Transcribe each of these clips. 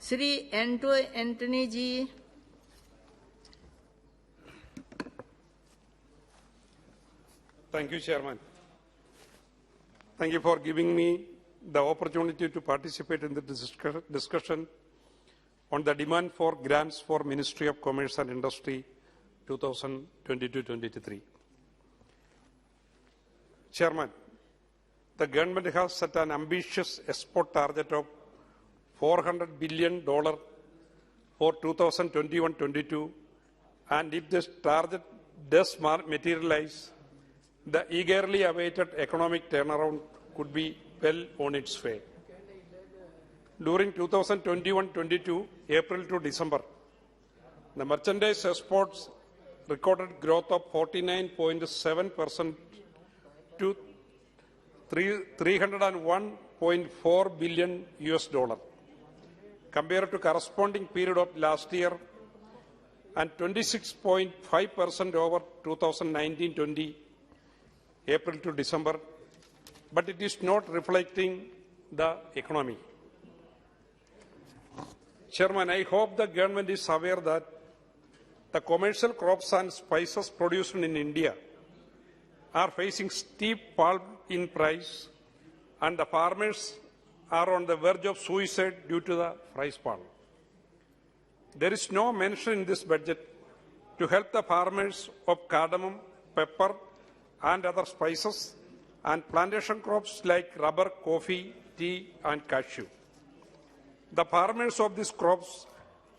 Shri Anto Antony ji. Thank you, Chairman. Thank you for giving me the opportunity to participate in the discussion on the demand for grants for Ministry of Commerce and Industry 2022-23. Chairman, the government has set an ambitious export target of $400 billion for 2021-22, and if this target does materialize, the eagerly awaited economic turnaround could be well on its way. During 2021-22, April to December, the merchandise exports recorded growth of 49.7% to $301.4 billion compared to corresponding period of last year, and 26.5% over 2019-20 April to December, but it is not reflecting the economy. Chairman, I hope the government is aware that the commercial crops and spices produced in India are facing steep fall in price, and the farmers are on the verge of suicide due to the price fall. There is no mention in this budget to help the farmers of cardamom, pepper, and other spices and plantation crops like rubber, coffee, tea, and cashew. The farmers of these crops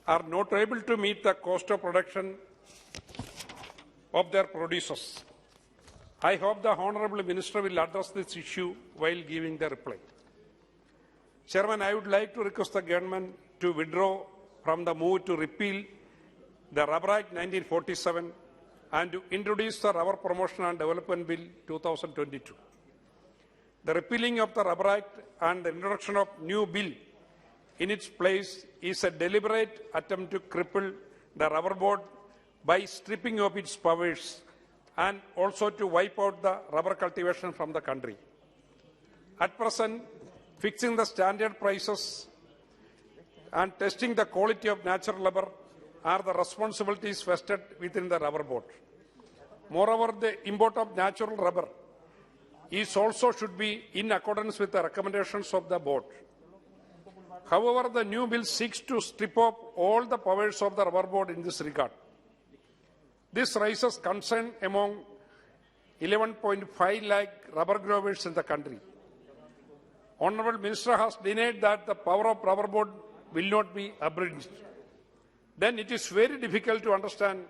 are not able to meet the cost of production of their producers. I hope the Honourable Minister will address this issue while giving the reply. Chairman, I would like to request the government to withdraw from the move to repeal the Rubber Act 1947 and to introduce the Rubber Promotion and Development Bill 2022. The repealing of the Rubber Act and the introduction of new bill in its place is a deliberate attempt to cripple the rubber board by stripping of its powers and also to wipe out the rubber cultivation from the country. At present, fixing the standard prices and testing the quality of natural rubber are the responsibilities vested within the rubber board. Moreover, the import of natural rubber should be in accordance with the recommendations of the board. However, the new bill seeks to strip off all the powers of the rubber board in this regard. This raises concern among 11.5 lakh rubber growers in the country. Honourable Minister has denied that the power of rubber board will not be abridged. Then it is very difficult to understand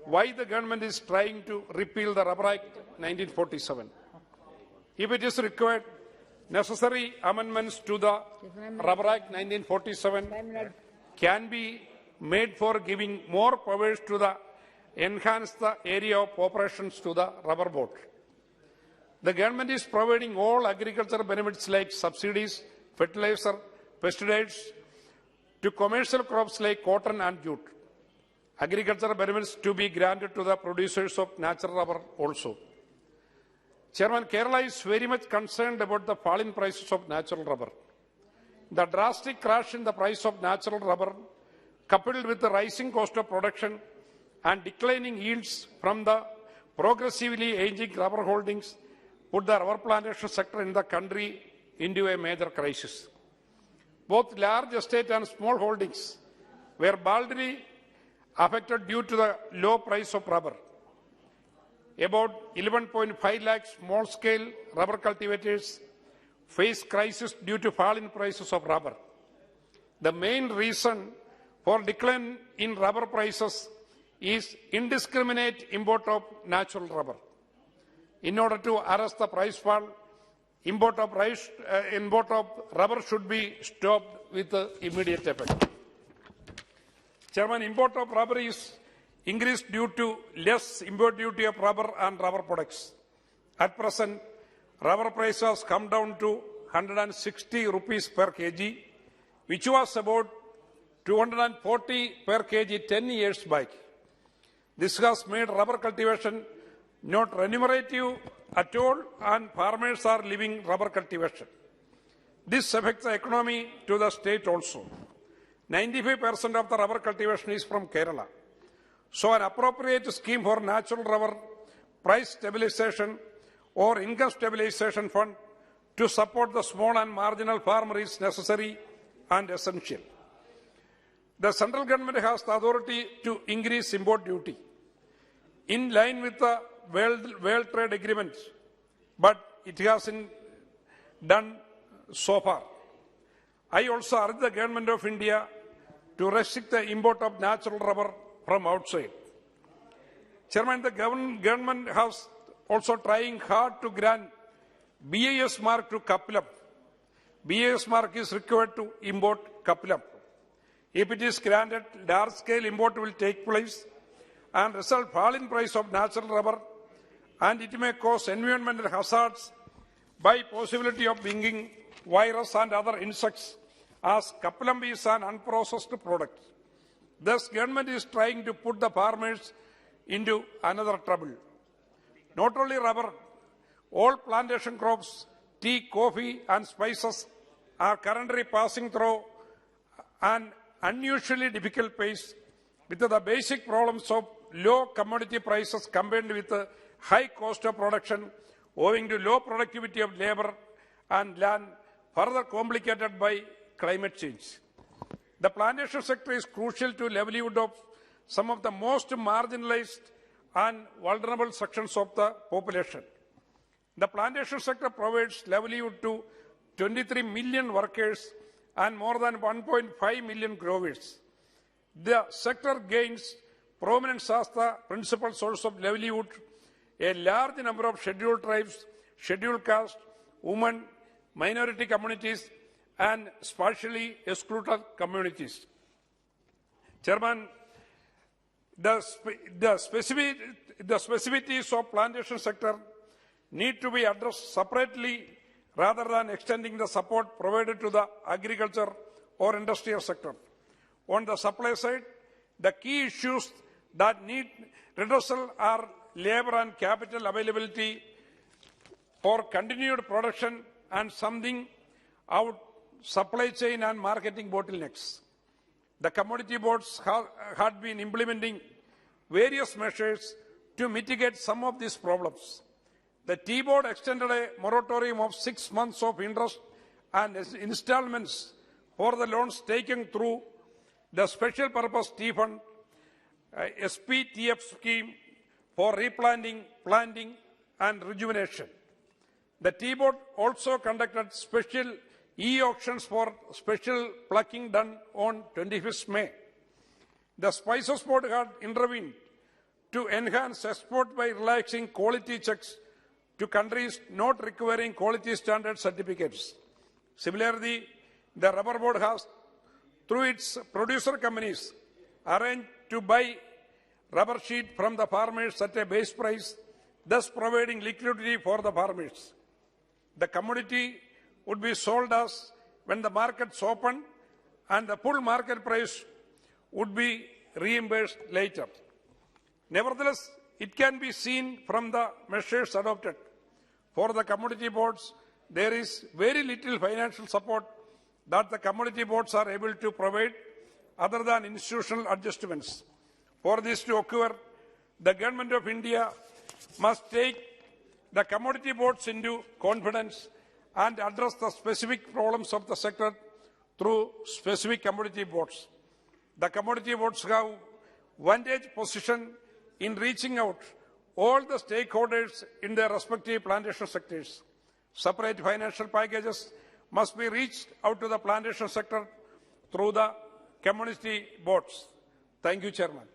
why the government is trying to repeal the Rubber Act 1947. If it is required, necessary amendments to the Rubber Act 1947 can be made for giving more powers to enhance the area of operations to the rubber board. The government is providing all agricultural benefits like subsidies, fertilizer, pesticides to commercial crops like cotton and jute. Agricultural benefits to be granted to the producers of natural rubber also. Chairman, Kerala is very much concerned about the fall in prices of natural rubber. The drastic crash in the price of natural rubber, coupled with the rising cost of production and declining yields from the progressively aging rubber holdings, put the rubber plantation sector in the country into a major crisis. Both large estate and small holdings were badly affected due to the low price of rubber. About 11.5 lakh small-scale rubber cultivators face crisis due to fall in prices of rubber. The main reason for decline in rubber prices is indiscriminate import of natural rubber. In order to arrest the price fall, import of rubber should be stopped with immediate effect. Chairman, import of rubber is increased due to less import duty of rubber and rubber products. At present, rubber price has come down to 160 rupees per kg, which was about 240 per kg 10 years back. This has made rubber cultivation not remunerative at all, and farmers are leaving rubber cultivation. This affects the economy to the state also. 95% of the rubber cultivation is from Kerala. So an appropriate scheme for natural rubber price stabilization or income stabilization fund to support the small and marginal farmer is necessary and essential. The central government has the authority to increase import duty in line with the World Trade Agreement, but it hasn't done so far. I also urge the Government of India to restrict the import of natural rubber from outside. Chairman, the government has also trying hard to grant BIS mark to Kaplam. BIS mark is required to import Kaplam. If it is granted, large-scale import will take place and result fall in price of natural rubber, and it may cause environmental hazards by possibility of bringing virus and other insects, as Kaplam is an unprocessed product. Thus, government is trying to put the farmers into another trouble. Not only rubber, all plantation crops, tea, coffee and spices are currently passing through an unusually difficult pace with the basic problems of low commodity prices combined with the high cost of production owing to low productivity of labor and land, further complicated by climate change. The plantation sector is crucial to livelihood of some of the most marginalized and vulnerable sections of the population. The plantation sector provides livelihood to 23 million workers and more than 1.5 million growers. The sector gains prominence as the principal source of livelihood. A large number of scheduled tribes, scheduled caste, women, minority communities, and spatially excluded communities. Chairman, the specificities of plantation sector need to be addressed separately rather than extending the support provided to the agriculture or industrial sector. On the supply side, the key issues that need redressal are labor and capital availability for continued production and something out supply chain and marketing bottlenecks. The commodity boards had been implementing various measures to mitigate some of these problems. The Tea Board extended a moratorium of 6 months of interest and installments for the loans taken through the Special Purpose Tea Fund, SPTF scheme for replanting, planting and rejuvenation. The Tea Board also conducted special e-auctions for special plucking done on 25th May. The Spices Board had intervened to enhance export by relaxing quality checks to countries not requiring quality standard certificates. Similarly, the Rubber Board has, through its producer companies, arranged to buy rubber sheet from the farmers at a base price, thus providing liquidity for the farmers. The commodity would be sold as when the markets open, and the full market price would be reimbursed later. Nevertheless, it can be seen from the measures adopted. For the commodity boards, there is very little financial support that the commodity boards are able to provide other than institutional adjustments. For this to occur, the Government of India must take the commodity boards into confidence and address the specific problems of the sector through specific commodity boards. The commodity boards have vantage position in reaching out all the stakeholders in their respective plantation sectors. Separate financial packages must be reached out to the plantation sector through the commodity boards. Thank you, Chairman.